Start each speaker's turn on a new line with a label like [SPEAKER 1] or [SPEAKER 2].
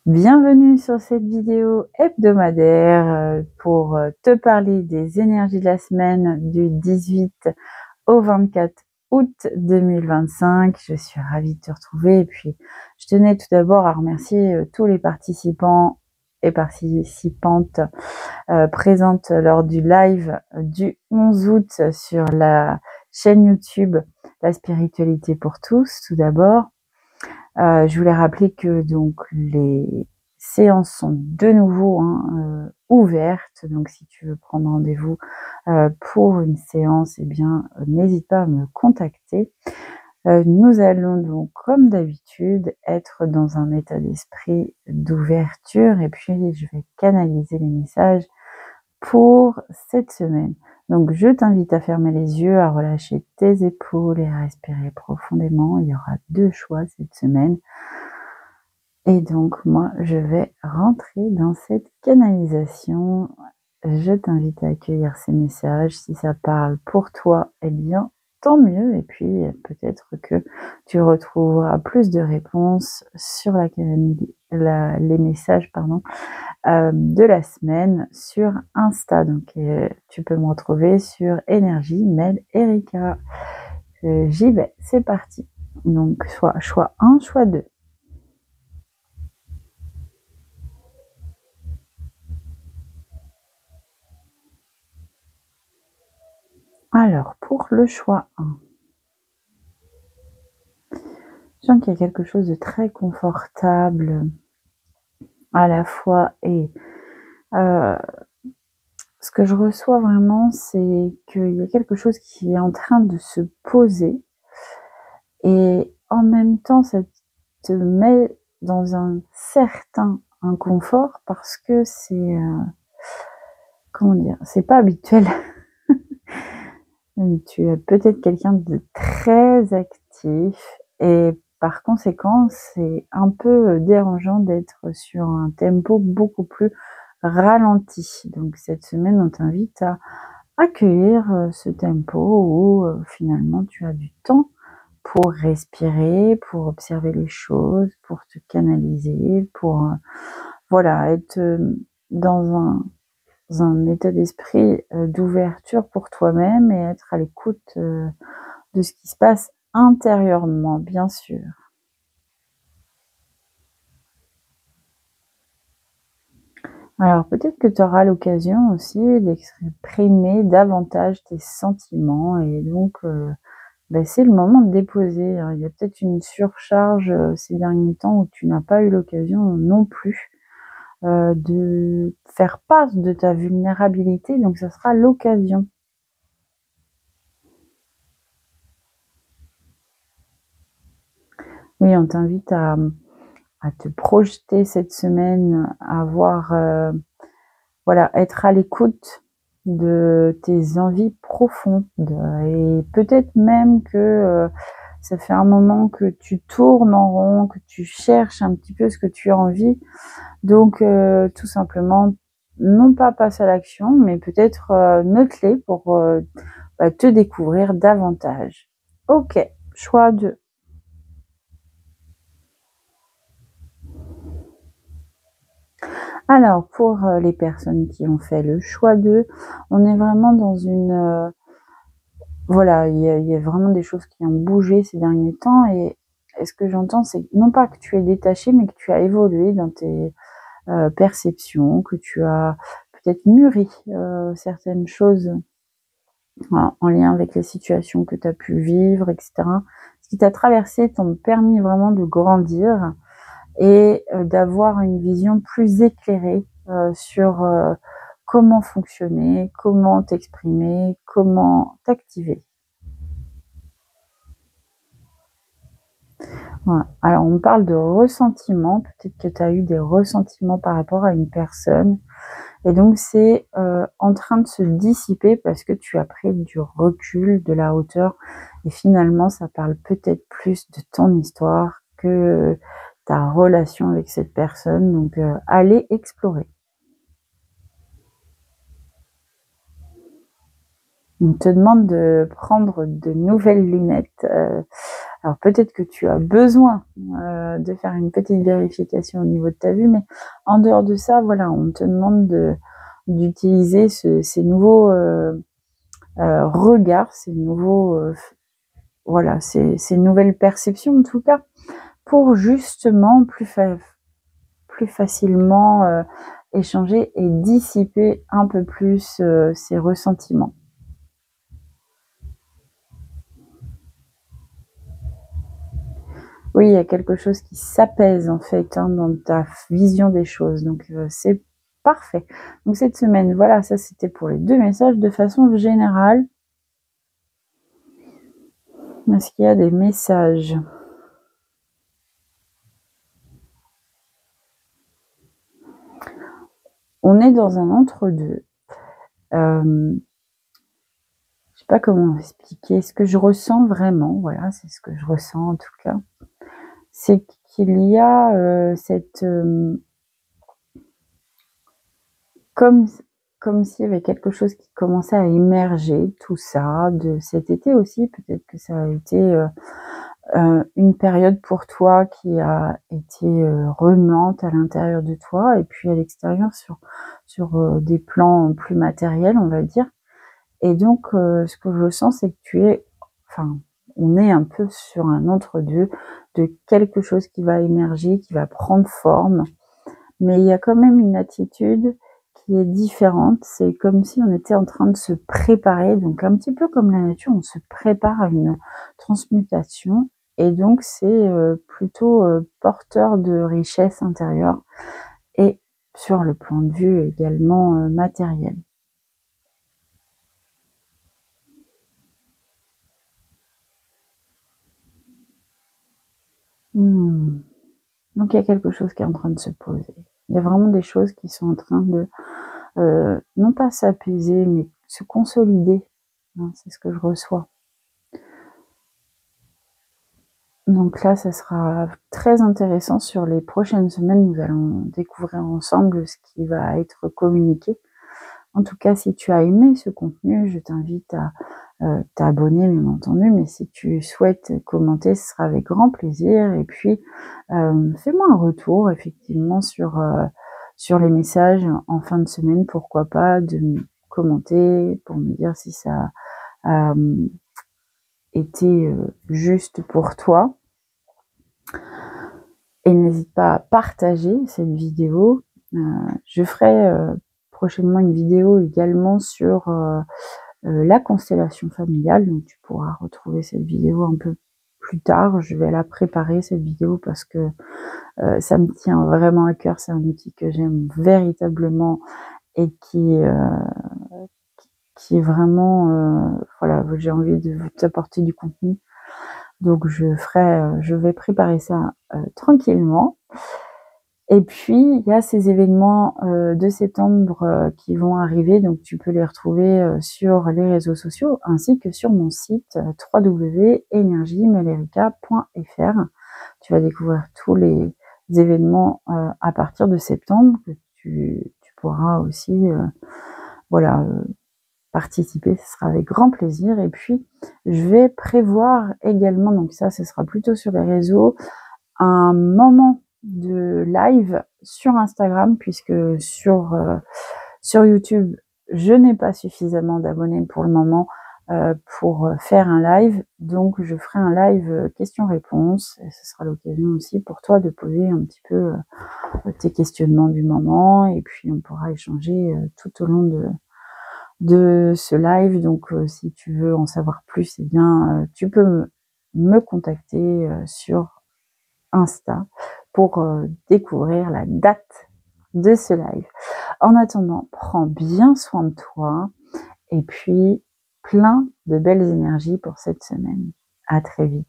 [SPEAKER 1] Bienvenue sur cette vidéo hebdomadaire pour te parler des énergies de la semaine du 18 au 24 août 2025. Je suis ravie de te retrouver et puis je tenais tout d'abord à remercier tous les participants et participantes présentes lors du live du 11 août sur la chaîne YouTube La Spiritualité pour tous. Tout d'abord, je voulais rappeler que donc les séances sont de nouveau ouvertes. Donc si tu veux prendre rendez-vous pour une séance, eh bien n'hésite pas à me contacter. Nous allons donc, comme d'habitude, être dans un état d'esprit d'ouverture et puis je vais canaliser les messages pour cette semaine. Donc, je t'invite à fermer les yeux, à relâcher tes épaules et à respirer profondément. Il y aura 2 choix cette semaine. Et donc, moi, je vais rentrer dans cette canalisation. Je t'invite à accueillir ces messages. Si ça parle pour toi, eh bien, tant mieux. Et puis, peut-être que tu retrouveras plus de réponses sur les messages, de la semaine sur Insta. Donc, tu peux me retrouver sur Énergie Mel Erika. J'y vais, c'est parti. Donc, choix 1, choix 2. Alors, pour le choix 1, je sens qu'il y a quelque chose de très confortable à la fois et ce que je reçois vraiment, c'est qu'il y a quelque chose qui est en train de se poser et en même temps, ça te met dans un certain inconfort parce que c'est, comment dire? C'est pas habituel. Tu es peut-être quelqu'un de très actif et par conséquent, c'est un peu dérangeant d'être sur un tempo beaucoup plus ralenti. Donc cette semaine, on t'invite à accueillir ce tempo où finalement tu as du temps pour respirer, pour observer les choses, pour te canaliser, pour voilà, être dans un état d'esprit d'ouverture pour toi-même et être à l'écoute de ce qui se passe intérieurement, bien sûr. Alors peut-être que tu auras l'occasion aussi d'exprimer davantage tes sentiments et donc c'est le moment de déposer. Il y a peut-être une surcharge ces derniers temps où tu n'as pas eu l'occasion non plus de faire part de ta vulnérabilité, donc ça sera l'occasion. Oui, on t'invite à te projeter cette semaine, à voir, être à l'écoute de tes envies profondes et peut-être même que ça fait un moment que tu tournes en rond, que tu cherches un petit peu ce que tu as envie. Donc tout simplement, non pas passe à l'action, mais peut-être note-les pour te découvrir davantage. OK, choix 2. Alors pour les personnes qui ont fait le choix 2, on est vraiment dans une, voilà, il y a vraiment des choses qui ont bougé ces derniers temps et ce que j'entends, c'est non pas que tu es détaché, mais que tu as évolué dans tes perceptions, que tu as peut-être mûri certaines choses en lien avec les situations que tu as pu vivre, etc. Ce qui t'a traversé t'ont permis vraiment de grandir et d'avoir une vision plus éclairée sur comment fonctionner, comment t'exprimer, comment t'activer. Voilà. Alors on parle de ressentiment, peut-être que tu as eu des ressentiments par rapport à une personne et donc c'est en train de se dissiper parce que tu as pris du recul, de la hauteur et finalement ça parle peut-être plus de ton histoire que ta relation avec cette personne, donc allez explorer. On te demande de prendre de nouvelles lunettes Alors peut-être que tu as besoin de faire une petite vérification au niveau de ta vue, mais en dehors de ça, voilà, on te demande d'utiliser ces nouveaux regards, ces nouveaux voilà, ces nouvelles perceptions en tout cas, pour justement plus facilement échanger et dissiper un peu plus ces ressentiments. Oui, il y a quelque chose qui s'apaise en fait dans ta vision des choses, donc c'est parfait. Donc cette semaine, voilà, ça c'était pour les 2 messages. De façon générale, est-ce qu'il y a des messages? On est dans un entre-deux. Je sais pas comment expliquer. Ce que je ressens vraiment, voilà, c'est ce que je ressens en tout cas, c'est qu'il y a cette comme s'il y avait quelque chose qui commençait à émerger, tout ça, de cet été aussi. Peut-être que ça a été une période pour toi qui a été remuante à l'intérieur de toi et puis à l'extérieur sur des plans plus matériels, on va dire. Et donc, ce que je sens, c'est que on est un peu sur un entre-deux de quelque chose qui va émerger, qui va prendre forme. Mais il y a quand même une attitude qui est différente. C'est comme si on était en train de se préparer, donc un petit peu comme la nature, on se prépare à une transmutation. Et donc, c'est plutôt porteur de richesse intérieure et sur le plan de vue également matériel. Donc il y a quelque chose qui est en train de se poser. Il y a vraiment des choses qui sont en train de, non pas s'apaiser, mais se consolider. C'est ce que je reçois. Donc là, ça sera très intéressant sur les prochaines semaines. Nous allons découvrir ensemble ce qui va être communiqué. En tout cas, si tu as aimé ce contenu, je t'invite à t'abonner, bien entendu, mais si tu souhaites commenter, ce sera avec grand plaisir. Et puis, fais-moi un retour, effectivement, sur les messages en fin de semaine, pourquoi pas, de me commenter pour me dire si ça a été juste pour toi. Et n'hésite pas à partager cette vidéo. Je ferai prochainement une vidéo également sur la constellation familiale, donc tu pourras retrouver cette vidéo un peu plus tard. Je vais la préparer, cette vidéo, parce que ça me tient vraiment à cœur. C'est un outil que j'aime véritablement et qui est vraiment, voilà, j'ai envie de t'apporter du contenu. Donc je vais préparer ça tranquillement. Et puis, il y a ces événements de septembre qui vont arriver, donc tu peux les retrouver sur les réseaux sociaux ainsi que sur mon site www.energiemelerica.fr. Tu vas découvrir tous les événements à partir de septembre, que tu pourras aussi participer, ce sera avec grand plaisir. Et puis, je vais prévoir également, donc ça, ce sera plutôt sur les réseaux, un moment de live sur Instagram, puisque sur YouTube, je n'ai pas suffisamment d'abonnés pour le moment pour faire un live. Donc, je ferai un live questions-réponses. Et ce sera l'occasion aussi pour toi de poser un petit peu tes questionnements du moment. Et puis, on pourra échanger tout au long de ce live. Donc, si tu veux en savoir plus, eh bien, tu peux me contacter sur Insta pour découvrir la date de ce live. En attendant, prends bien soin de toi et puis plein de belles énergies pour cette semaine. À très vite.